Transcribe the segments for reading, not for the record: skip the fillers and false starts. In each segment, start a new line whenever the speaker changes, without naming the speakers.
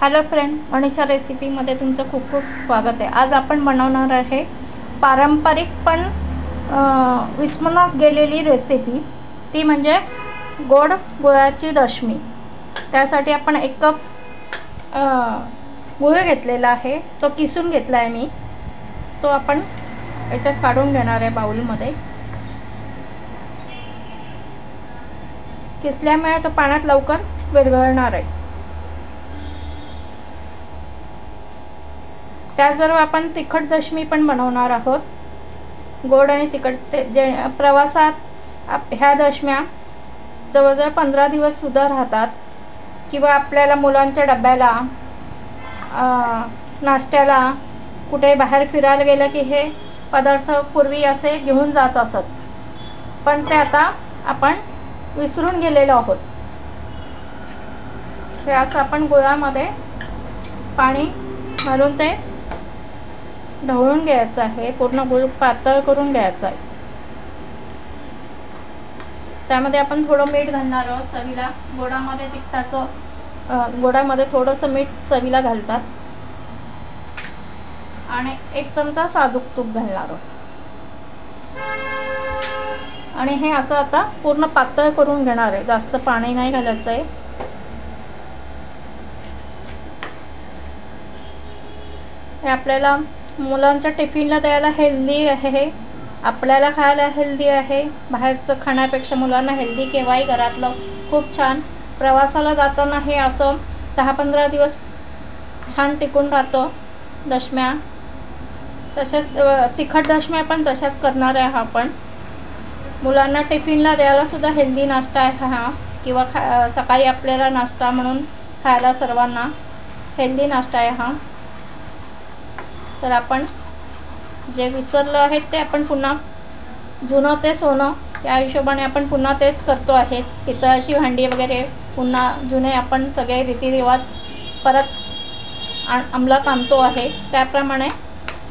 Hello friend, Manisha रेसिपीमध्ये तुमचं खूप खूप स्वागत आहे। आज आपण बनवणार आहे पारंपरिक पण विस्मरणात गेलेली रेसिपी, ती म्हणजे गोड गुळाची दशमी। त्यासाठी आपण 1 कप गुळ घेतलेला आहे, तो किसून घेतला आहे मी। तो आपण याच्यात काढून घेणार आहे बाउलमध्ये। किसल्यामुळे तो पाण्यात लवकर विरघळणार आहे। त्याचबरोबर आपण तिखट दशमी पण बनवणार आहोत। गोड आणि तिखट जे प्रवासात ह्या दशम्या जवळजवळ 15 दिवस सुद्धा राहतात, किंवा आपल्याला मुलांच्या डब्याला, नाश्त्याला, कुठे बाहेर फिरायला गेलं की हे पदार्थ पूर्वी असे घेऊन जात असत, पण ते आता आपण विसरून गेलेलो आहोत। हे असं आपण गुळामध्ये पाणी घालून ते ढवळून घ्यायचं आहे। पूर्ण गुळ पातळ करून घ्यायचा आहे। त्यामध्ये आपण थोडं मीठ घालणार आहोत चवीला। गोडामध्ये तिखटाचं गोडामध्ये थोडंसं मीठ चवीला घालतात, आणि 1 चमचा साजूक तूप घालणार आहोत। आणि हे असं आता पूर्ण पातळ करून घेणार आहे, जास्त पाणी नाही घालायचं आहे। हे आपल्याला मुलांच्या टिफिनला द्यायला हेल्दी आहे, आपल्याला खायला हेल्दी आहे। बाहेरचं खाण्यापेक्षा मुलांना हेल्दी केव्हाही घरातलं खूप छान। प्रवासाला जाताना हे असं 10-15 दिवस छान टिकून राहतो दशम्या। तसेच तिखट दशम्या पण तशाच करणार आहे आपण। मुलांना टिफिनला द्यायला सुद्धा हेल्दी नाश्ता आहे हा, किंवा सकाळी आपल्याला नाश्ता म्हणून खायला सर्वांना हेल्दी नाश्ता आहे हा। तर आपण जे विसरलो आहे ते आपण पुन्हा, जुनं ते सोनं या हिशोबाने आपण पुन्हा तेच करतो आहे। पितळाची भांडी वगैरे पुन्हा जुने आपण सगळे रीतिरिवाज परत अंमलात आणतो आहे। त्याप्रमाणे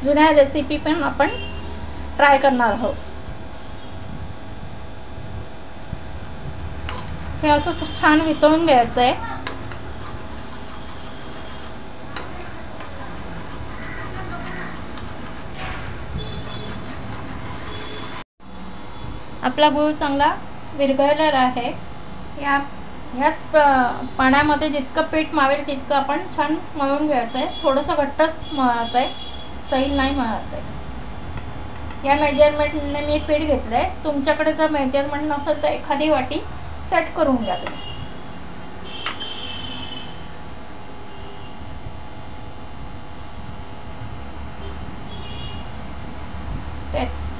जुन्या रेसिपी पण आपण ट्राय करणार आहोत। हे असं छान वितळून घ्यायचं आहे। आपला गूळ चांगला विरघळलेला आहे। ह्याच पाण्यामध्ये जितकं पीठ मावेल तितकं आपण छान मळून घ्यायचं आहे। थोडंसं घट्टच मळायचं आहे, सैल नाही मळायचं आहे। या मेजरमेंटने मी पीठ घेतलं आहे। तुमच्याकडे जर मेजरमेंट नसेल तर एखादी वाटी सेट करून घ्या तुम्ही।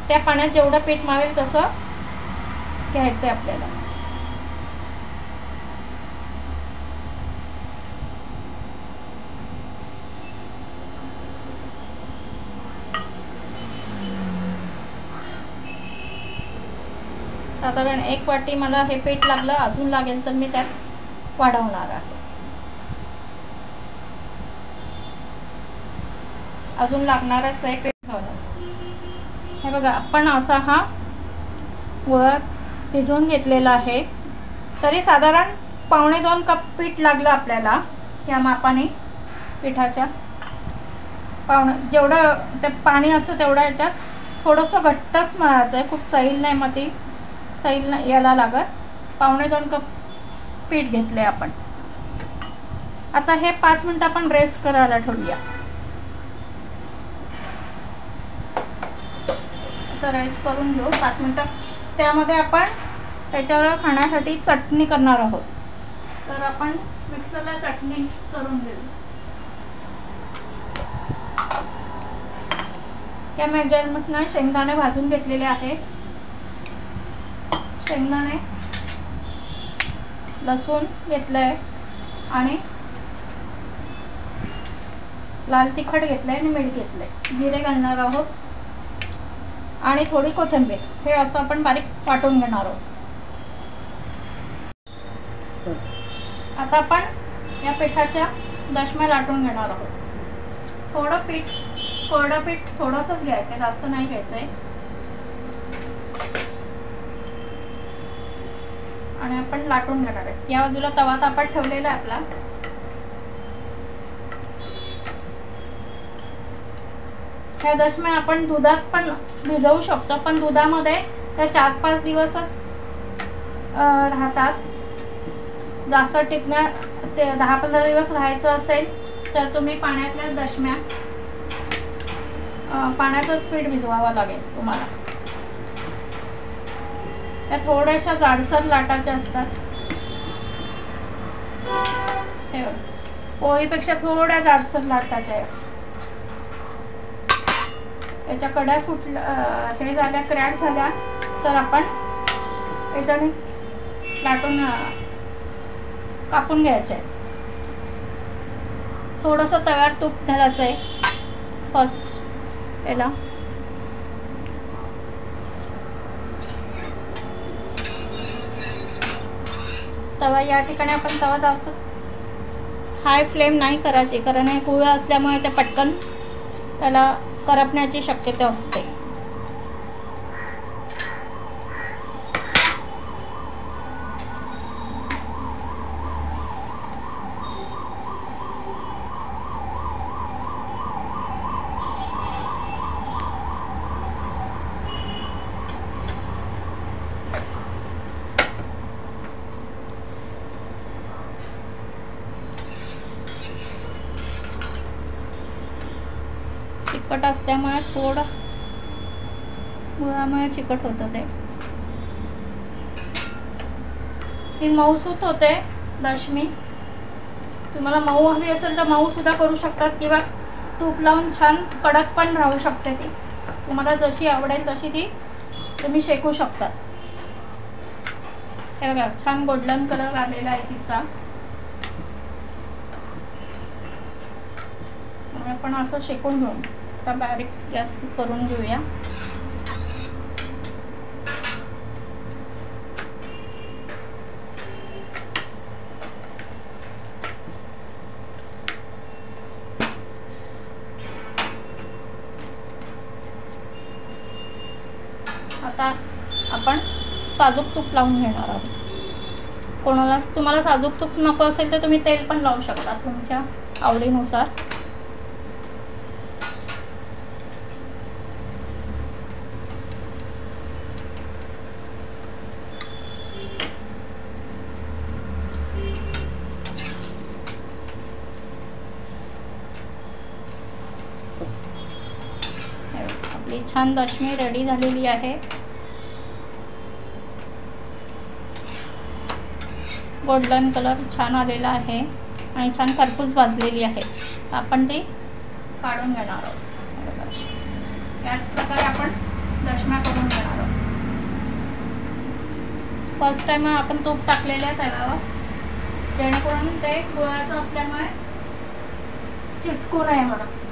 त्या पाण्यात जेवढं पीठ मावेल तसं घ्यायचं आहे आपल्याला। साधारण 1 वाटी मला हे पीठ लागलं, अजून लागेल तर मी त्यात वाढवणार आहे। अजून लागणारच आहे पीठ। हे बघा, आपण असा हा गुळ भिजवून घेतलेला आहे। तरी साधारण 1.25 कप पीठ लागलं आपल्याला या मापाने। पिठाच्या जेवढं ते पाणी असतं तेवढं याच्यात थोडंसं घट्टच मळायचं आहे, खूप सैल नाही, मग ती सैल याला लागत। 1.25 कप पीठ घेतले आपण। आता हे 5 मिनिटं आपण रेस्ट करायला ठेवूया। असं रेस्ट करून घेऊ 5 मिनिटं। त्यामध्ये आपण त्याच्यावर खाण्यासाठी चटणी करणार आहोत, तर आपण मिक्सरला चटणी करून घेऊ। या मेजरमेंटने शेंगदाणे भाजून घेतलेले आहे। शेंगदाणे, लसूण घेतलंय, आणि लाल तिखट घेतलंय, आणि मीठ घेतलंय। जिरे घालणार आहोत, आणि थोडी कोथिंबीर। हे असं आपण बारीक वाटून घेणार आहोत। आता आपण या पिठाच्या दशम्या लाटून घेणार आहोत। कोरडं पीठ थोडंसंच घ्यायचं, जास्त नाही घ्यायचंय। आणि आपण लाटून घेणार आहे। या बाजूला तवा तापत ठेवलेला आहे आपला। ह्या दशम्या आपण दुधात पण भिजवू शकतो, पण दुधामध्ये त्या 4-5 दिवसच राहतात. जास्त टिकण्या ते 10-15 दिवस राहायचं असेल तर तुम्ही पाण्यातल्या दशम्या पाण्यातच पीठ भिजवावं लागेल तुम्हाला. त्या थोड्याशा जाडसर लाटाच्या असतात, पोळीपेक्षा थोड्या जाडसर लाटाच्या आहेत. याच्या कड्या हे झाल्या, क्रॅक झाल्या तर आपण याच्याने लाटून कापून घ्यायचे. थोडंसं तव्यावर तूप घालायचं आहे फर्स्ट याला. तवा या ठिकाणी आपण तवा जास्त हाय फ्लेम नाही करायची, कारण हे गुळ असल्यामुळे ते पटकन त्याला करपण्याची शक्यता असते. चिकट असल्यामुळे थोडं गुळामुळे चिकट होतं ते. ही मऊसूत होते दशमी. तुम्हाला मऊ हवी असेल तर मऊ सुद्धा करू शकतात, किंवा तूप लावून छान कडक पण राहू शकते. ती तुम्हाला जशी आवडेल तशी ती तुम्ही शेकू शकतात. हे बघा छान गोल्डन कलर आलेला आहे तिचा. आपण असं शेकून घेऊ. आता बारीक गॅस करून घेऊया. आता आपण साजूक तूप लावून घेणार आहोत. कोणाला तुम्हाला साजूक तूप नको असेल तर तुम्ही तेल पण लावू शकता तुमच्या आवडीनुसार. आपली छान दशमी रेडी झालेली आहे. गोल्डन कलर छान आलेला आहे आणि छान खरपूस भाजलेली आहे. आपण ती काढून घेणार आहोत. याच प्रकारे आपण दशम्या करून घेणार आहोत. फर्स्ट टाइम आपण तूप टाकलेलं आहे तव्यावर, जेणेकरून ते गुळाचं असल्यामुळे चिटकू नये म्हणून.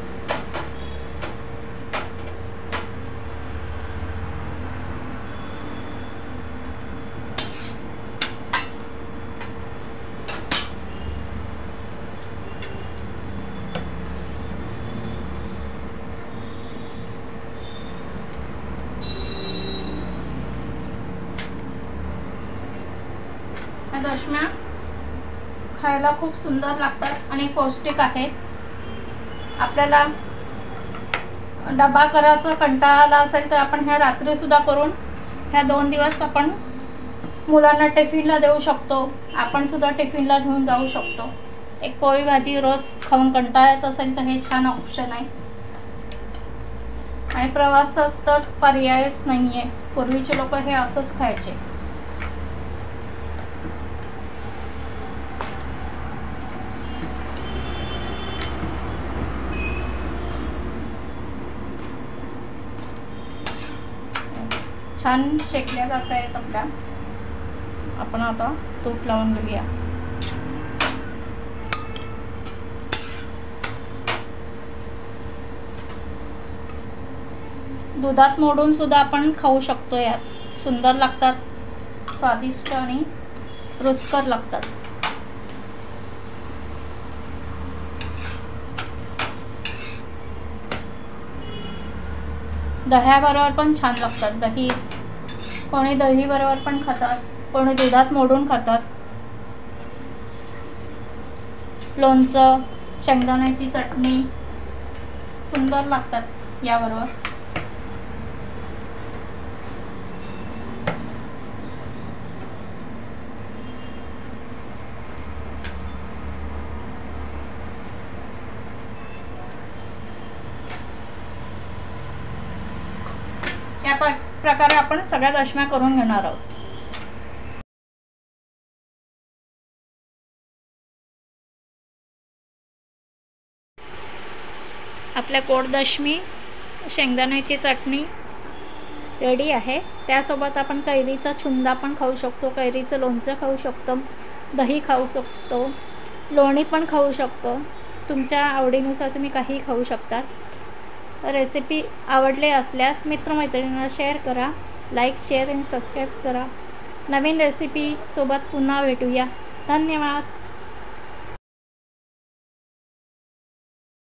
दशम्या खायला खूप सुंदर लागतात आणि पौष्टिक आहेत. आपल्याला डबा करायचा कंटाळा आला असेल तर आपण ह्या रात्री सुद्धा करून ह्या 2 दिवस आपण मुलांना टिफिनला देऊ शकतो. आपण सुद्धा टिफिनला घेऊन जाऊ शकतो. एक पोळी भाजी रोज खाऊन कंटाळा येत असेल तर हे छान ऑप्शन आहे. आणि प्रवासात तर पर्यायच नाही आहे. पूर्वीचे लोक हे असंच खायचे. छान शेकल्या जात आहेत आपल्या. आपण आता तूप लावून घेऊया. दुधात मोडून सुद्धा आपण खाऊ शकतो. यात सुंदर लागतात, स्वादिष्ट आणि रुचकर लागतात. दह्याबरोबर पण छान लागतात. दही कोणी दही बरोबर पण खातात, कोणी दुधात मोडून खातात. लोणचं, शेंगदाण्याची चटणी सुंदर लागतात. याबरोबर या प्रकारे आपण सगळ्या दशम्या करून घेणार आहोत. आपल्या गोड दशमी शेंगदाण्याची चटणी रेडी आहे. त्यासोबत आपण कैरीचा छुंदा पण खाऊ शकतो, कैरीचं लोणचं खाऊ शकतो, दही खाऊ शकतो, लोणी पण खाऊ शकतो. तुमच्या आवडीनुसार तुम्ही काही खाऊ शकता. रेसिपी आवडली असल्यास मित्रमैत्रिणींना शेअर करा, लाईक शेअर आणि सबस्क्राईब करा. नवीन रेसिपी सोबत पुन्हा भेटूया. धन्यवाद.